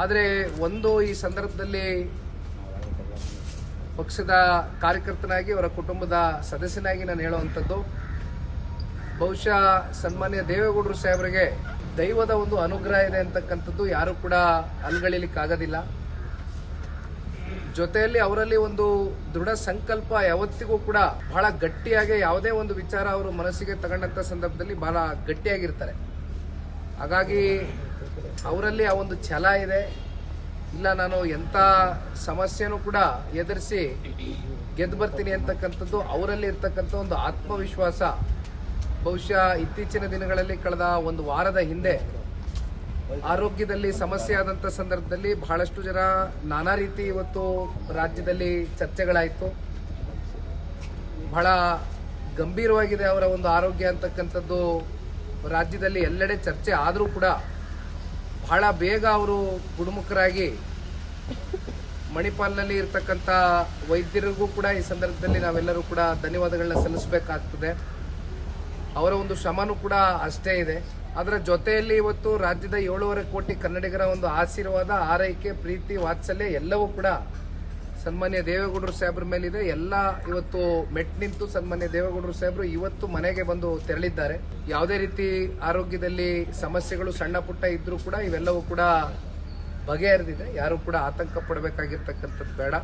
ಆದರೆ ಒಂದು ಈ ಸಂದರ್ಭದಲ್ಲಿ ಪಕ್ಷದ ಕಾರ್ಯಕರ್ತನಾಗಿ ಅವರ ಕುಟುಂಬದ ಸದಸ್ಯನಾಗಿ ನಾನು ಹೇಳುವಂಥದ್ದು, ಬಹುಶಃ ಸನ್ಮಾನ್ಯ ದೇವೇಗೌಡರು ಸಾಹೇಬರಿಗೆ ದೈವದ ಒಂದು ಅನುಗ್ರಹ ಇದೆ ಅಂತಕ್ಕಂಥದ್ದು ಯಾರು ಕೂಡ ಅಲ್ಗಳಿಲಿಕ್ಕಾಗೋದಿಲ್ಲ. ಜೊತೆಯಲ್ಲಿ ಅವರಲ್ಲಿ ಒಂದು ದೃಢ ಸಂಕಲ್ಪ ಯಾವತ್ತಿಗೂ ಕೂಡ ಬಹಳ ಗಟ್ಟಿಯಾಗಿ ಯಾವುದೇ ಒಂದು ವಿಚಾರ ಅವರು ಮನಸ್ಸಿಗೆ ತಗೊಂಡಂತ ಸಂದರ್ಭದಲ್ಲಿ ಬಹಳ ಗಟ್ಟಿಯಾಗಿರ್ತಾರೆ. ಹಾಗಾಗಿ ಅವರಲ್ಲಿ ಆ ಒಂದು ಛಲ ಇದೆ. ಇಲ್ಲ, ನಾನು ಎಂಥ ಸಮಸ್ಯೆನೂ ಕೂಡ ಎದುರಿಸಿ ಗೆದ್ದು ಬರ್ತೀನಿ ಅಂತಕ್ಕಂಥದ್ದು ಅವರಲ್ಲಿ ಇರ್ತಕ್ಕಂಥ ಒಂದು ಆತ್ಮವಿಶ್ವಾಸ. ಬಹುಶಃ ಇತ್ತೀಚಿನ ದಿನಗಳಲ್ಲಿ ಕಳೆದ ಒಂದು ವಾರದ ಹಿಂದೆ ಆರೋಗ್ಯದಲ್ಲಿ ಸಮಸ್ಯೆ ಆದಂಥ ಸಂದರ್ಭದಲ್ಲಿ ಬಹಳಷ್ಟು ಜನ ನಾನಾ ರೀತಿ ಇವತ್ತು ರಾಜ್ಯದಲ್ಲಿ ಚರ್ಚೆಗಳಾಯಿತು. ಬಹಳ ಗಂಭೀರವಾಗಿದೆ ಅವರ ಒಂದು ಆರೋಗ್ಯ ಅಂತಕ್ಕಂಥದ್ದು ರಾಜ್ಯದಲ್ಲಿ ಎಲ್ಲೆಡೆ ಚರ್ಚೆ ಆದರೂ ಕೂಡ ಬಹಳ ಬೇಗ ಅವರು ಗುಣಮುಖರಾಗಿ ಮಣಿಪಾಲ್ನಲ್ಲಿ ಇರ್ತಕ್ಕಂಥ ವೈದ್ಯರಿಗೂ ಕೂಡ ಈ ಸಂದರ್ಭದಲ್ಲಿ ನಾವೆಲ್ಲರೂ ಕೂಡ ಧನ್ಯವಾದಗಳನ್ನ ಸಲ್ಲಿಸಬೇಕಾಗ್ತದೆ. ಅವರ ಒಂದು ಶ್ರಮನೂ ಕೂಡ ಅಷ್ಟೇ ಇದೆ. ಅದರ ಜೊತೆಯಲ್ಲಿ ಇವತ್ತು ರಾಜ್ಯದ 7.5 ಕೋಟಿ ಕನ್ನಡಿಗರ ಒಂದು ಆಶೀರ್ವಾದ, ಆರೈಕೆ, ಪ್ರೀತಿ, ವಾತ್ಸಲ್ಯ ಎಲ್ಲವೂ ಕೂಡ ಸನ್ಮಾನ್ಯ ದೇವೇಗೌಡರು ಸಾಹೇಬ್ರ ಮೇಲಿದೆ. ಎಲ್ಲ ಇವತ್ತು ಮೆಟ್ ನಿಂತು ಸನ್ಮಾನ್ಯ ದೇವೇಗೌಡರು ಸಾಹೇಬರು ಇವತ್ತು ಮನೆಗೆ ಬಂದು ತೆರಳಿದ್ದಾರೆ. ಯಾವುದೇ ರೀತಿ ಆರೋಗ್ಯದಲ್ಲಿ ಸಮಸ್ಯೆಗಳು ಸಣ್ಣ ಪುಟ್ಟ ಇದ್ರೂ ಕೂಡ ಇವೆಲ್ಲವೂ ಕೂಡ ಬಗೆಹರಿದಿದೆ. ಯಾರು ಕೂಡ ಆತಂಕ ಪಡಬೇಕಾಗಿರ್ತಕ್ಕಂಥದ್ದು ಬೇಡ.